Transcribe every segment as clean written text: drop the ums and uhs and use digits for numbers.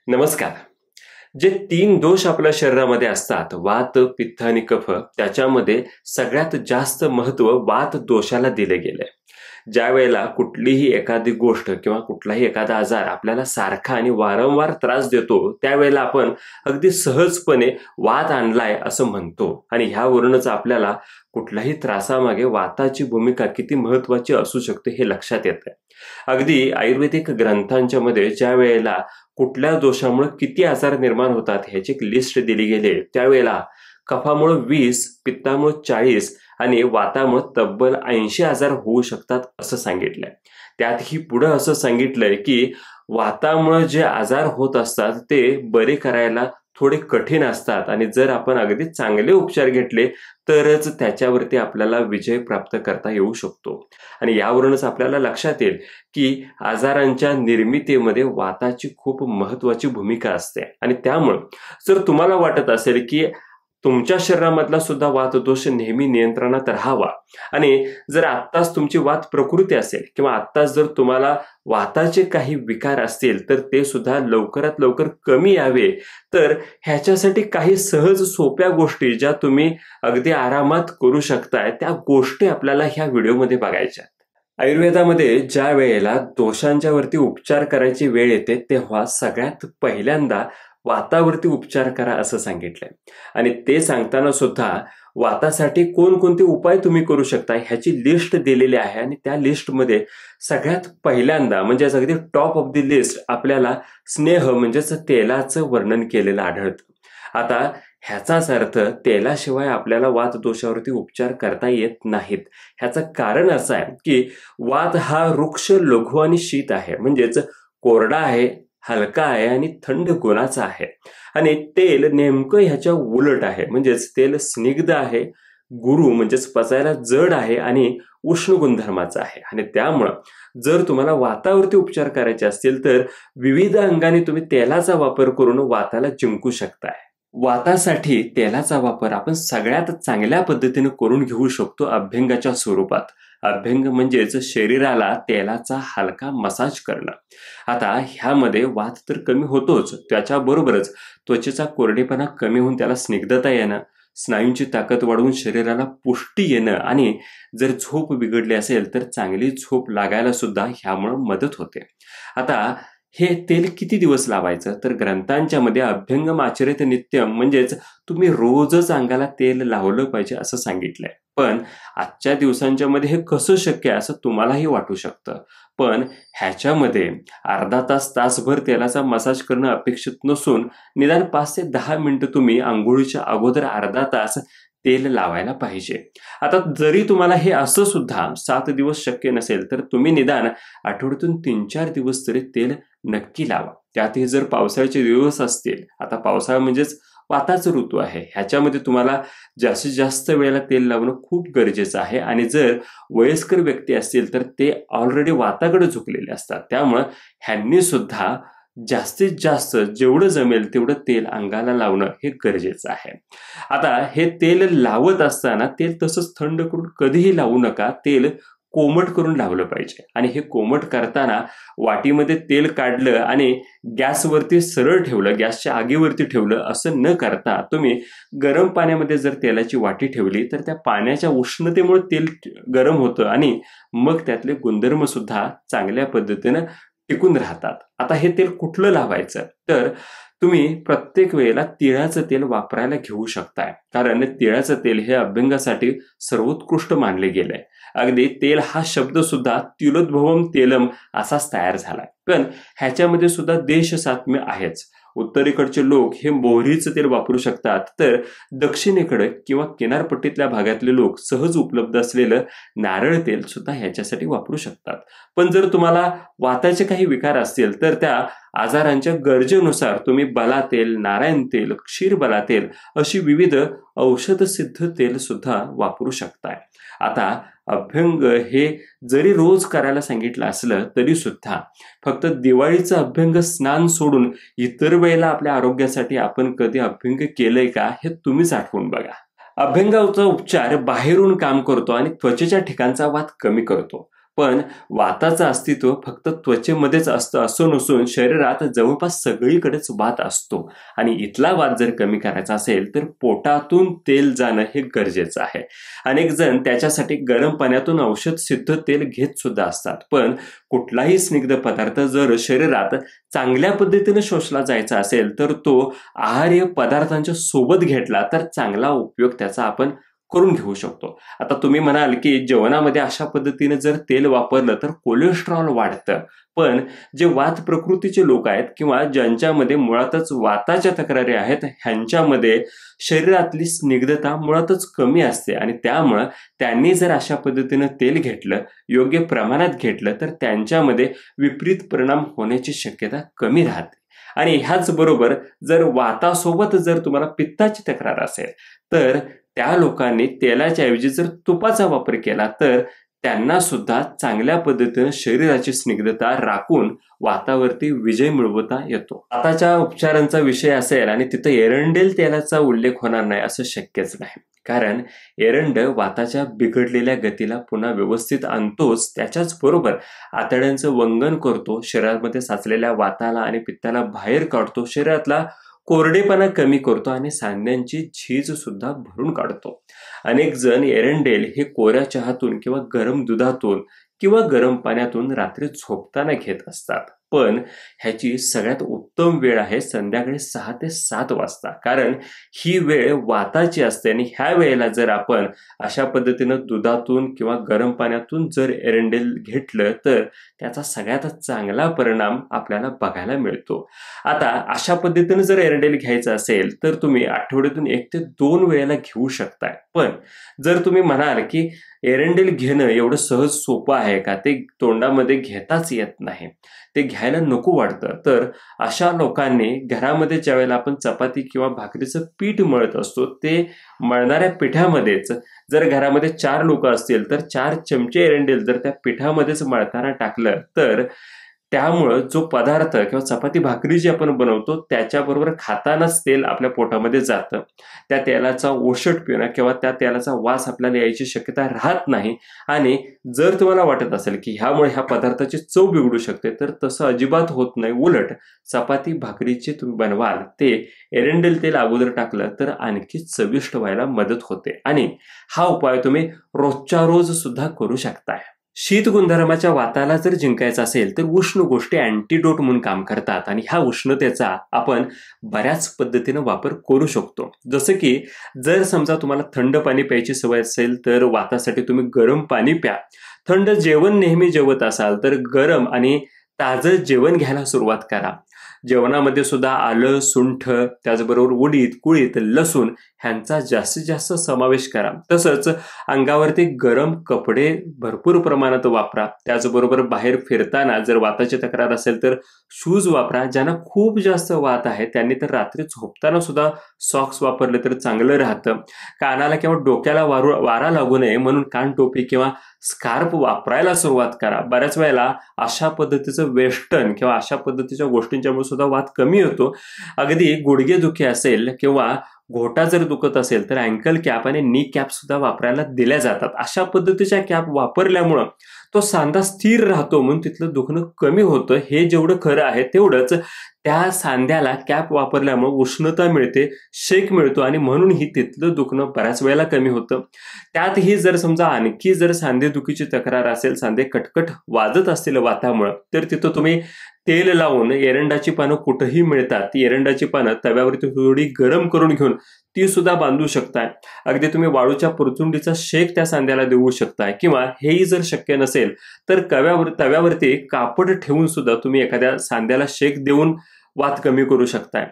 नमस्कार. जे 3 दोष आपल्या शरीरामध्ये असतात, वात, पित्त आणि कफ, त्याच्यामध्ये सगळ्यात जास्त महत्त्व वात दोषाला दिले गेले. ज्यावेळेला कुठलीही एखादी गोष्ट किंवा कुठलाही एखादा आजार आपल्याला सारखा आणि वारंवार त्रास देतो, त्यावेळेला आपण अगदी सहजपणे वात आणलाय असं म्हणतो आणि ह्यावरूनच आपल्याला कुठल्याही त्रासामागे वाताची भूमिका किती महत्त्वाची असू शकते हे लक्षात येतं. अगदी आयुर्वेदिक ग्रंथांच्या मध्ये ज्या वेळेला कुठल्या दोषामुळे किती आजार निर्माण होतात ह्याची एक लिस्ट दिली गेली, त्यावेळेला कफामुळे 20, पित्तामुळे 40 आणि वातामुळे तब्बल 80 आजार होऊ शकतात असं सांगितलंय. त्यातही पुढे असं सांगितलंय की वातामुळे जे आजार होत असतात ते बरे करायला थोडे कठीण असतात आणि जर आपण अगदी चांगले उपचार घेतले तरच त्याच्यावरती आपल्याला विजय प्राप्त करता येऊ शकतो. आणि यावरूनच आपल्याला लक्षात येईल की आजारांच्या निर्मितीमध्ये वाताची खूप महत्त्वाची भूमिका असते. आणि त्यामुळे जर तुम्हाला वाटत असेल की तुमच्या शरीरामधला सुद्धा वातदोष नेहमी नियंत्रणात राहावा आणि जर आत्ताच तुमची वात प्रकृती असेल किंवा आत्ताच जर तुम्हाला वाताचे काही विकार असतील तर ते सुद्धा लवकरात लवकर कमी यावे, तर ह्याच्यासाठी काही सहज सोप्या गोष्टी ज्या तुम्ही अगदी आरामात करू शकताय त्या गोष्टी आपल्याला ह्या व्हिडिओमध्ये बघायच्या. आयुर्वेदामध्ये ज्या वेळेला दोषांच्या वरती उपचार करायची वेळ येते तेव्हा सगळ्यात पहिल्यांदा वातावरती उपचार करा असं सांगितलंय. आणि ते सांगताना सुद्धा वातासाठी कोणकोणते उपाय तुम्ही करू शकता ह्याची लिस्ट दिलेली आहे. आणि त्या लिस्टमध्ये सगळ्यात पहिल्यांदा म्हणजे अगदी टॉप ऑफ द लिस्ट आपल्याला स्नेह म्हणजेच तेलाचं वर्णन केलेलं आढळतं. आता ह्याचाच अर्थ तेलाशिवाय आपल्याला वात दोषावरती उपचार करता येत नाहीत. ह्याचं कारण असं आहे की वात हा वृक्ष लघु आणि शीत आहे, म्हणजेच कोरडा आहे, हलका आहे आणि थंड गुणाचा आहे. आणि तेल नेमकं ह्याच्या उलट आहे, म्हणजेच तेल स्निग्ध आहे, गुरु म्हणजेच पचायला जड आहे आणि उष्ण गुणधर्माचा आहे. आणि त्यामुळं जर तुम्हाला वातावरती उपचार करायचे असतील तर विविध अंगाने तुम्ही तेलाचा वापर करून वाताला जिंकू शकताय. वातासाठी तेलाचा वापर आपण सगळ्यात चांगल्या पद्धतीने करून घेऊ शकतो अभ्यंगाच्या स्वरूपात. अभ्यंग म्हणजेच शरीराला तेलाचा हलका मसाज करणं. आता ह्यामध्ये वात तर कमी होतोच, त्याच्याबरोबरच त्वचेचा कोरडेपणा कमी होऊन त्याला स्निग्धता येणं, स्नायूंची ताकद वाढवून शरीराला पुष्टी येणं आणि जर झोप बिघडली असेल तर चांगली झोप लागायला सुद्धा ह्यामुळे मदत होते. आता हे तेल किती दिवस लावायचं, तर ग्रंथांच्या मध्ये अभ्यंगम आचरित नित्यम म्हणजेच तुम्ही रोजच अंगाला तेल लावलं पाहिजे असं सांगितलंय. पण आजच्या दिवसांच्या मध्ये हे कसं शक्य आहे असं तुम्हालाही वाटू शकतं. पण ह्याच्यामध्ये अर्धा तास, तासभर तेलाचा मसाज करणं अपेक्षित नसून निदान 5 ते 10 मिनिटं तुम्ही आंघोळीच्या अगोदर अर्धा तास तेल लावायला पाहिजे. आता जरी तुम्हाला हे असं सुद्धा 7 दिवस शक्य नसेल तर तुम्ही निदान आठवड्यातून 3-4 दिवस तरी तेल नक्की लावा. त्यातही जर पावसाळ्याचे दिवस असतील, आता पावसाळा म्हणजेच वाताचा ऋतू आहे, ह्याच्यामध्ये तुम्हाला जास्तीत जास्त वेळेला तेल लावणं खूप गरजेचं आहे. आणि जर वयस्कर व्यक्ती असतील तर ते ऑलरेडी वाताकडे झुकलेले असतात, त्यामुळं ह्यांनी सुद्धा जास्तीत जास्त जेवढं जमेल तेवढं तेल अंगाला लावणं हे गरजेचं आहे. आता हे तेल लावत असताना तेल तसंच थंड करून कधीही लावू नका, तेल कोमट करून लावलं पाहिजे. आणि हे कोमट करताना वाटीमध्ये तेल काढलं आणि गॅसवरती सरळ ठेवलं, गॅसच्या आगीवरती ठेवलं असं न करता तुम्ही गरम पाण्यामध्ये जर तेलाची वाटी ठेवली तर त्या पाण्याच्या उष्णतेमुळे तेल गरम होतं आणि मग त्यातले गुणधर्म सुद्धा चांगल्या पद्धतीनं टिकून राहतात. आता हे तेल कुठलं लावायचं, तर तुम्ही प्रत्येक वेळेला तिळाचं तेल वापरायला घेऊ शकताय, कारण तिळाचं तेल हे अभ्यंगासाठी सर्वोत्कृष्ट मानले गेलंय. अगदी तेल हा शब्द सुद्धा तिलोद्भवम तेलम असाच तयार झालाय. पण ह्याच्यामध्ये सुद्धा देशसात्म्य आहेच. उत्तरेकडचे लोक हे मोहरीचं तेल वापरू शकतात, तर दक्षिणेकडे किंवा किनारपट्टीतल्या भागातले लोक सहज उपलब्ध असलेलं नारळ तेल सुद्धा ह्याच्यासाठी वापरू शकतात. पण जर तुम्हाला वाताचे काही विकार असतील तर त्या आजारांच्या गरजेनुसार तुम्ही बला तेल, नारायण तेल, क्षीरबला तेल अशी विविध औषध सिद्ध तेल सुद्धा वापरू शकताय. आता अभ्यंग हे जरी रोज करायला सांगितलं असलं तरी सुद्धा फक्त दिवाळीचं अभ्यंग स्नान सोडून इतर वेळेला आपल्या आरोग्यासाठी आपण कधी अभ्यंग केलंय का हे तुम्हीच आठवून बघा. अभ्यंगाचा उपचार बाहेरून काम करतो आणि त्वचेच्या ठिकाणचा वात कमी करतो, पण वाताचं अस्तित्व फक्त त्वचेमध्येच असतं असं नसून शरीरात जवळपास सगळीकडेच वात असतो आणि इथला वात जर कमी करायचा असेल तर पोटातून तेल जाणं हे गरजेचं आहे. अनेक जण त्याच्यासाठी गरम पाण्यातून औषध सिद्ध तेल घेत सुद्धा असतात. पण कुठलाही स्निग्ध पदार्थ जर शरीरात चांगल्या पद्धतीने शोषला जायचा असेल तर तो आहार्य पदार्थांच्या सोबत घेतला तर चांगला उपयोग त्याचा आपण करून घेऊ शकतो. आता तुम्ही म्हणाल की जेवणामध्ये अशा पद्धतीने जर तेल वापरलं तर कोलेस्ट्रॉल वाढतं. पण जे वात प्रकृतीचे लोक आहेत किंवा ज्यांच्यामध्ये मुळातच वाताच्या तक्रारी आहेत ह्यांच्यामध्ये शरीरातली स्निग्धता मुळातच कमी असते आणि त्यामुळं त्यांनी जर अशा पद्धतीनं तेल घेतलं, योग्य प्रमाणात घेतलं तर त्यांच्यामध्ये विपरीत परिणाम होण्याची शक्यता कमी राहते. आणि ह्याच बरोबर जर वातासोबत जर तुम्हाला पित्ताची तक्रार असेल तर त्या लोकांनी तेलाच्या ऐवजी जर तुपाचा वापर केला तर त्यांना सुद्धा चांगल्या पद्धतीने शरीराची स्निग्धता राखून वातावरती विजय मिळवता येतो. वाताच्या उपचारांचा विषय असेल आणि तिथं एरंडेल तेलाचा उल्लेख होणार नाही असं शक्यच नाही. कारण एरंड वाताच्या बिघडलेल्या गतीला पुन्हा व्यवस्थित आणतोच, त्याच्याच बरोबर आतड्यांचं वंगण करतो, शरीरामध्ये साचलेल्या वाताला आणि पित्ताला बाहेर काढतो, शरीरातला कोरडेपणा कमी करतो आणि सांध्यांची झीज सुद्धा भरून काढतो. अनेक जण एरंडेल हे कोऱ्या चहातून किंवा गरम दुधातून किंवा गरम पाण्यातून रात्री झोपताना घेत असतात. पण ह्याची सगळ्यात उत्तम वेळ आहे संध्याकाळी 6 ते 7 वाजता. कारण ही वेळ वाताची असते आणि ह्या वेळेला जर आपण अशा पद्धतीनं दुधातून किंवा गरम पाण्यातून जर एरंडेल घेतलं तर त्याचा सगळ्यात चांगला परिणाम आपल्याला बघायला मिळतो. आता अशा पद्धतीनं जर एरंडेल घ्यायचं असेल तर तुम्ही आठवड्यातून 1 ते 2 वेळेला घेऊ शकताय. पण जर तुम्ही म्हणाल की एरंडेल घेणं एवढं सहज सोपं आहे का, ते तोंडामध्ये घेताच येत नाही, ते घ्यायला नको वाटतं, तर अशा लोकांनी घरामध्ये ज्या वेळेला आपण चपाती किंवा भाकरीचं पीठ मळत असतो ते मळणाऱ्या पिठामध्येच जर घरामध्ये 4 लोक असतील तर 4 चमचे एरंडेल जर त्या पिठामध्येच मळताना टाकलं तर त्यामुळं जो पदार्थ किंवा चपाती भाकरी जी आपण बनवतो त्याच्याबरोबर खातानाच तेल आपल्या पोटामध्ये जातं. त्या तेलाचा ओषटपणा किंवा त्या तेलाचा वास आपल्याला यायची शक्यता राहत नाही. आणि जर तुम्हाला वाटत असेल की ह्यामुळे ह्या पदार्थाची चव बिघडू शकते तर तसं अजिबात होत नाही. उलट चपाती भाकरीचे तुम्ही बनवाल ते एरंडेल तेल अगोदर टाकलं तर आणखी चविष्ट व्हायला मदत होते. आणि हा उपाय तुम्ही रोजच्या रोज सुद्धा करू शकताय. शीत गुणधर्माच्या वाताला जर जिंकायचं असेल तर उष्ण गोष्टी अँटीडोट म्हणून काम करतात आणि ह्या उष्णतेचा आपण बऱ्याच पद्धतीनं वापर करू शकतो. जसं की जर समजा तुम्हाला थंड पाणी प्यायची सवय असेल तर वातासाठी तुम्ही गरम पाणी प्या. थंड जेवण नेहमी जेवत असाल तर गरम आणि ताजं जेवण घ्यायला सुरुवात करा. जेवणामध्ये सुद्धा आलं, सुंठ, त्याचबरोबर उडीद, कुळीथ, लसूण ह्यांचा जास्तीत जास्त समावेश करा. तसंच अंगावरती गरम कपडे भरपूर प्रमाणात वापरा. त्याचबरोबर बाहेर फिरताना जर वाताची तक्रार असेल तर शूज वापरा. ज्यांना खूप जास्त वात आहे त्यांनी तर रात्री झोपताना सुद्धा सॉक्स वापरले तर चांगलं राहतं. कानाला किंवा डोक्याला वारा लागू नये म्हणून कानटोपी किंवा स्कार्फ वापरायला सुरुवात करा. बऱ्याच वेळेला अशा पद्धतीचं वेस्टर्न किंवा अशा पद्धतीच्या गोष्टींच्यामुळे सुद्धा वात कमी होतो. अगदी गुडघेदुखी असेल किंवा घोटा जर दुखत असेल तर अँकल कॅप आणि नी कॅप सुद्धा वापरायला दिल्या जातात. अशा पद्धतीच्या कॅप वापरल्यामुळं तो सांधा स्थिर राहतो म्हणून तिथलं दुखणं कमी होतं. हे जेवढं खरं आहे तेवढंच त्या सांध्याला कॅप वापरल्यामुळे उष्णता मिळते, शेक मिळतो आणि म्हणून ही तिथलं दुखणं बऱ्याच वेळेला कमी होतं. त्यातही जर समजा आणखी जर सांधेदुखीची तक्रार असेल, सांधे कटकट वाजत असतील वातामुळं तर तिथं तुम्ही तेल लावून एरंडाची पानं कुठंही मिळतात, ती एरंडाची पानं तव्यावरती थोडी गरम करून घेऊन ती सुद्धा बांधू शकताय. अगदी तुम्ही वाळूच्या पुरचुंडीचा शेक त्या सांध्याला देऊ शकताय किंवा हेही जर शक्य नसेल तर तव्यावरती कापड ठेवून सुद्धा तुम्ही एखाद्या सांध्याला शेक देऊन वात कमी करू शकताय.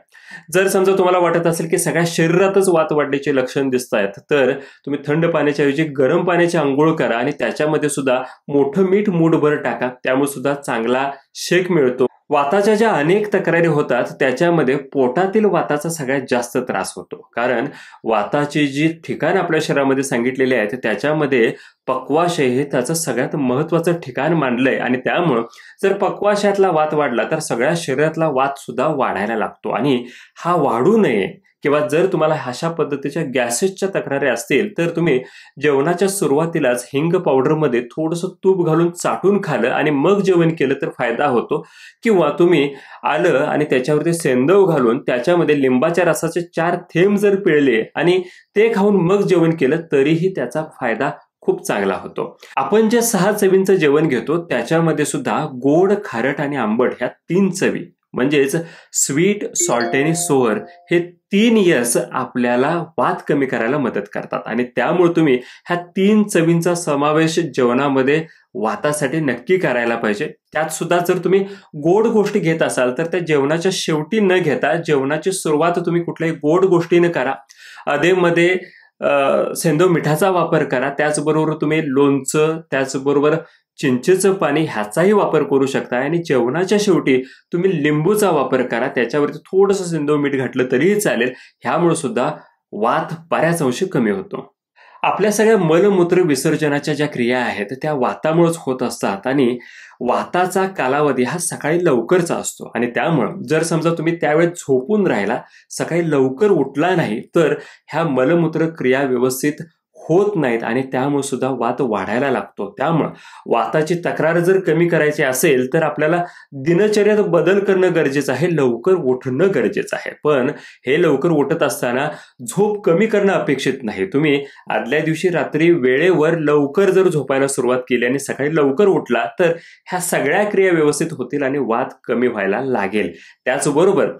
जर समजा तुम्हाला वाटत असेल की सगळ्या शरीरातच वात वाढण्याचे लक्षण दिसत आहेत तर तुम्ही थंड पाण्याच्या ऐवजी गरम पाण्याची आंघोळ करा आणि त्याच्यामध्ये सुद्धा मोठं मीठ मूठभर टाका. त्यामुळे सुद्धा चांगला शेक मिळतो. वाताच्या ज्या अनेक तक्रारी होतात त्याच्यामध्ये पोटातील वाताचा सगळ्यात जास्त त्रास होतो. कारण वाताची जी ठिकाण आपल्या शरीरामध्ये सांगितलेली आहेत त्याच्यामध्ये पक्वाशय हे त्याचं सगळ्यात महत्वाचं ठिकाण मानलंय आणि त्यामुळं जर पक्वाशयातला वात वाढला तर सगळ्या शरीरातला वात सुद्धा वाढायला लागतो आणि हा वाढू नये किंवा जर तुम्हाला अशा पद्धतीच्या गॅसेसच्या तक्रारी असतील तर तुम्ही जेवणाच्या सुरुवातीलाच हिंग पावडरमध्ये थोडंसं तूप घालून चाटून खाल्लं आणि मग जेवण केलं तर फायदा होतो. किंवा तुम्ही आलं आणि त्याच्यावरती सेंदव घालून त्याच्यामध्ये लिंबाच्या रसाचे 4 थेंब जर पिळले आणि ते खाऊन मग जेवण केलं तरीही त्याचा फायदा खूप चांगला होतो. आपण जे 6 चवींचं जेवण घेतो त्याच्यामध्ये सुद्धा गोड, खारट आणि आंबट ह्या 3 चवी म्हणजेच स्वीट, सॉल्ट आणि सोअर हे 3 यस आपल्याला वात कमी करायला मदत करतात आणि त्यामुळे तुम्ही ह्या 3 चवींचा समावेश जेवणामध्ये वातासाठी नक्की करायला पाहिजे. त्यात सुद्धा जर तुम्ही गोड गोष्टी घेत असाल तर त्या जेवणाच्या शेवटी न घेता जेवणाची सुरुवात तुम्ही कुठल्याही गोड गोष्टीने करा. अधेमध्ये सेंदव मिठाचा वापर करा. त्याचबरोबर तुम्ही लोणचं, त्याचबरोबर चिंचेचं पाणी ह्याचाही वापर करू शकता आणि जेवणाच्या शेवटी तुम्ही लिंबूचा वापर करा. त्याच्यावरती थोडंसं सेंदव मीठ घातलं तरीही चालेल. ह्यामुळे सुद्धा वात बऱ्याच अंशी कमी होतो. आपल्या सगळ्या मलमूत्र विसर्जनाच्या ज्या क्रिया आहेत त्या वातामुळेच होत असतात आणि वाताचा कालावधी हा सकाळी लवकरचा असतो आणि त्यामुळं जर समजा तुम्ही त्यावेळेस झोपून राहिला, सकाळी लवकर उठला नाही तर ह्या मलमूत्र क्रिया व्यवस्थित होत नाहीत आणि त्यामुळे सुद्धा वात वाढायला लागतो. त्यामुळं वाताची तक्रार जर कमी करायची असेल तर आपल्याला दिनचर्यात बदल करणं गरजेचं आहे, लवकर उठणं गरजेचं आहे. पण हे लवकर उठत असताना झोप कमी करणं अपेक्षित नाही. तुम्ही आदल्या दिवशी रात्री वेळेवर लवकर जर झोपायला सुरुवात केली आणि सकाळी लवकर उठला तर ह्या सगळ्या क्रिया व्यवस्थित होतील आणि वात कमी व्हायला लागेल. त्याचबरोबर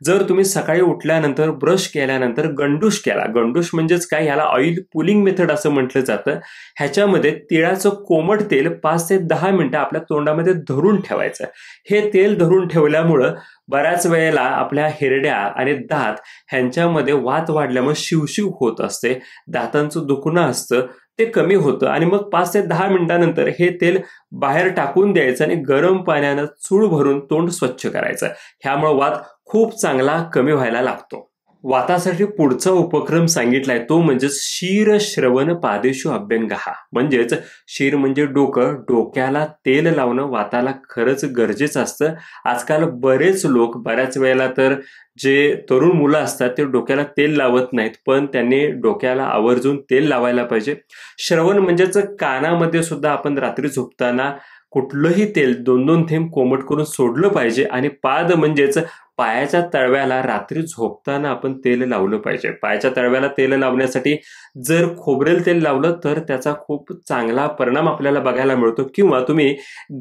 जर तुम्ही सकाळी उठल्यानंतर ब्रश केल्यानंतर गंडूश केला, गंडूश म्हणजेच काय, याला ऑइल पुलिंग मेथड असं म्हटलं जातं. ह्याच्यामध्ये तिळाचं कोमट तेल 5 ते 10 मिनिटं आपल्या तोंडामध्ये धरून ठेवायचं. हे तेल धरून ठेवल्यामुळं बऱ्याच वेळेला आपल्या हिरड्या आणि दात ह्यांच्यामध्ये वात वाढल्यामुळे शिवशिव होत असते, दातांचं दुखणं असतं ते कमी होतं आणि मग 5 ते 10 मिनिटांनंतर हे तेल बाहेर टाकून द्यायचं आणि गरम पाण्यानं चूळ भरून तोंड स्वच्छ करायचं. ह्यामुळे वात खूप चांगला कमी व्हायला लागतो. वातासाठी पुढचा उपक्रम सांगितलाय तो म्हणजे शीर श्रवण पादेषु अभ्यंगः. म्हणजेच शीर म्हणजे डोकं, डोक्याला तेल लावणं वाताला खरंच गरजेचं असतं. आजकाल बरेच लोक बऱ्याच वेळेला तर जे तरुण मुलं असतात ते डोक्याला तेल लावत नाहीत, पण त्यांनी डोक्याला आवर्जून तेल लावायला पाहिजे. श्रवण म्हणजेच कानामध्ये सुद्धा आपण रात्री झोपताना कुठलंही तेल 2-2 थेंब कोमट करून सोडलं पाहिजे आणि पाद म्हणजेच पायाच्या तळव्याला रात्री झोपताना आपण तेल लावलं पाहिजे. पायाच्या तळव्याला तेल लावण्यासाठी जर खोबरेल तेल लावलं तर त्याचा खूप चांगला परिणाम आपल्याला बघायला मिळतो किंवा तुम्ही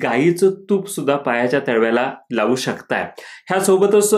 गाईचं तूप सुद्धा पायाच्या तळव्याला लावू शकताय. ह्यासोबतच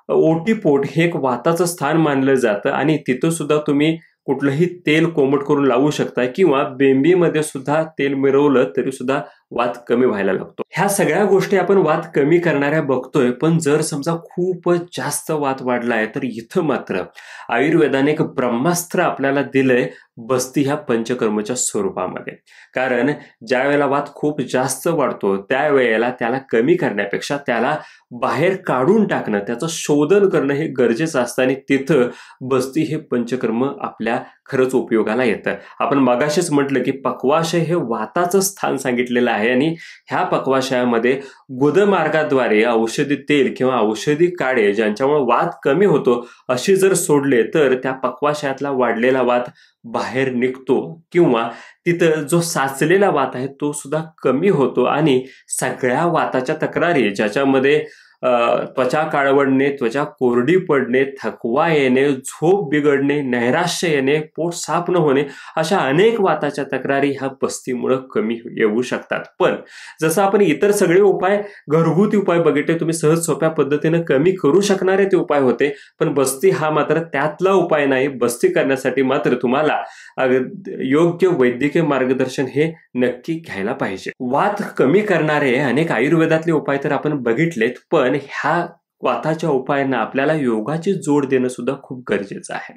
ओटीपोट हे एक वाताचं स्थान मानलं जातं आणि तिथं सुद्धा तुम्ही कुठलंही तेल कोमट करून लावू शकता किंवा बेंबीमध्ये सुद्धा तेल मिरवलं तरी सुद्धा वात कमी व्हायला लागतो. ह्या सगळ्या गोष्टी आपण वात कमी करणाऱ्या बघतोय, पण जर समजा खूपच जास्त वात वाढलाय तर इथं मात्र आयुर्वेदाने एक ब्रह्मास्त्र आपल्याला दिलंय, बस्ती ह्या पंचकर्मच्या स्वरूपामध्ये. कारण ज्या वेळेला वात खूप जास्त वाढतो त्यावेळेला त्याला कमी करण्यापेक्षा त्याला बाहेर काढून टाकणं, त्याचं शोधन करणं हे गरजेचं असतं आणि तिथं बस्ती हे पंचकर्म आपल्या खरंच उपयोगाला येतं. आपण मगाशीच म्हटलं की पक्वाशय हे वाताचं स्थान सांगितलेलं आहे आणि ह्या पक्वाशयामध्ये गुदमार्गाद्वारे औषधी तेल किंवा औषधी काढे ज्यांच्यामुळे वात कमी होतो अशी जर सोडले तर त्या पक्वाशयातला वाढलेला वात बाहेर निघतो किंवा तिथं जो साचलेला वात आहे तो सुद्धा कमी होतो आणि सगळ्या वाताच्या तक्रारी ज्याच्यामध्ये त्वचा काळवडणे, त्वचा कोरडी पडणे, थकवा येणे, झोप बिघडणे, नैराश्य येणे, पोट साफ न होणे अशा अनेक वाताच्या तक्रारी ह्या बस्तीमुळे कमी येऊ शकतात. पण जसं आपण इतर सगळे उपाय घरगुती उपाय बघितले, तुम्ही सहज सोप्या पद्धतीने कमी करू शकणारे ते उपाय होते, पण बस्ती हा मात्र त्यातला उपाय नाही. बस्ती करण्यासाठी मात्र तुम्हाला योग्य वैद्यकीय मार्गदर्शन हे नक्की घ्यायला पाहिजे. वात कमी करणारे अनेक आयुर्वेदातले उपाय तर आपण बघितलेत, पण ह्या वाताच्या उपायांना आपल्याला योगाची जोड देणं सुद्धा खूप गरजेचं आहे.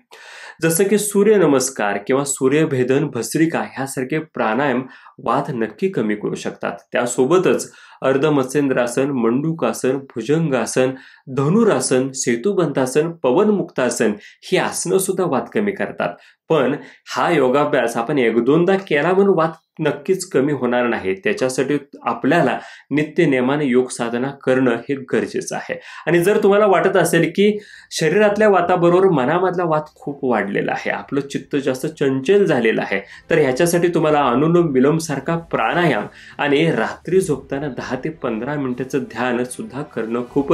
जसं की सूर्यनमस्कार किंवा सूर्यभेदन, भस्त्रिका ह्यासारखे प्राणायाम वात नक्की कमी करू शकतात. त्यासोबतच अर्धमत्स्येंद्रासन, मंडूकासन, भुजंगासन, धनुरासन, सेतुबंधासन, पवनमुक्तासन ही आसनं सुद्धा वात कमी करतात. पण हा योगाभ्यास आपण एक दोनदा केला म्हणून वात नक्कीच कमी होणार नाही. त्याच्यासाठी आपल्याला नित्य नेमाने योग साधना करणं हे गरजेचं आहे. आणि जर तुम्हाला वाटत असेल की शरीरातल्या वाताबरोबर मनामधला वात खूप वाढलेला आहे, आपलं चित्त जास्त चंचल झालेलं आहे, तर ह्याच्यासाठी तुम्हाला अनुलोम विलोम सारखा प्राणायाम आणि रात्री झोपताना 10 ते 15 मिनिटाचं ध्यान सुद्धा करणं खूप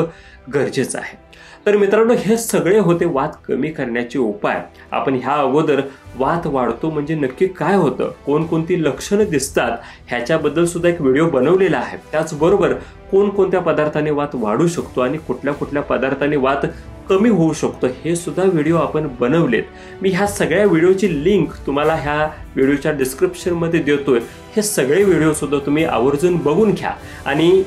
गरजेचं आहे. तर मित्रांनो, हे सगळे होते वात कमी करण्याचे उपाय. आपण ह्या अगोदर वात वाढतो म्हणजे नक्की काय होतं, कोणकोणती लक्षणं दिसतात ह्याच्याबद्दल सुद्धा एक व्हिडिओ बनवलेला आहे. त्याचबरोबर कोणकोणत्या पदार्थाने वात वाढू शकतो आणि कुठल्या कुठल्या पदार्थाने वात कमी होऊ शकतो हे सुद्धा व्हिडिओ आपण बनवलेत. मी ह्या सगळ्या व्हिडिओची लिंक तुम्हाला ह्या व्हिडिओच्या डिस्क्रिप्शनमध्ये देतोय. हे सगळे व्हिडिओ सुद्धा तुम्ही आवर्जून बघून घ्या आणि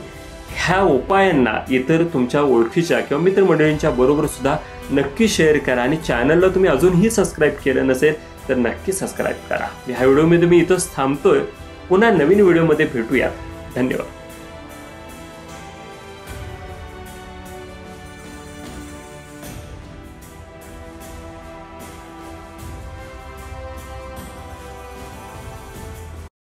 ह्या उपायांना इतर तुमच्या ओळखीच्या किंवा मित्रमंडळींच्या बरोबर सुद्धा नक्की शेअर करा. आणि चॅनलला तुम्ही अजूनही सबस्क्राईब केलं नसेल तर नक्की सबस्क्राईब करा. ह्या व्हिडिओमध्ये मी इथंच थांबतोय. पुन्हा नवीन व्हिडिओमध्ये भेटूया. धन्यवाद.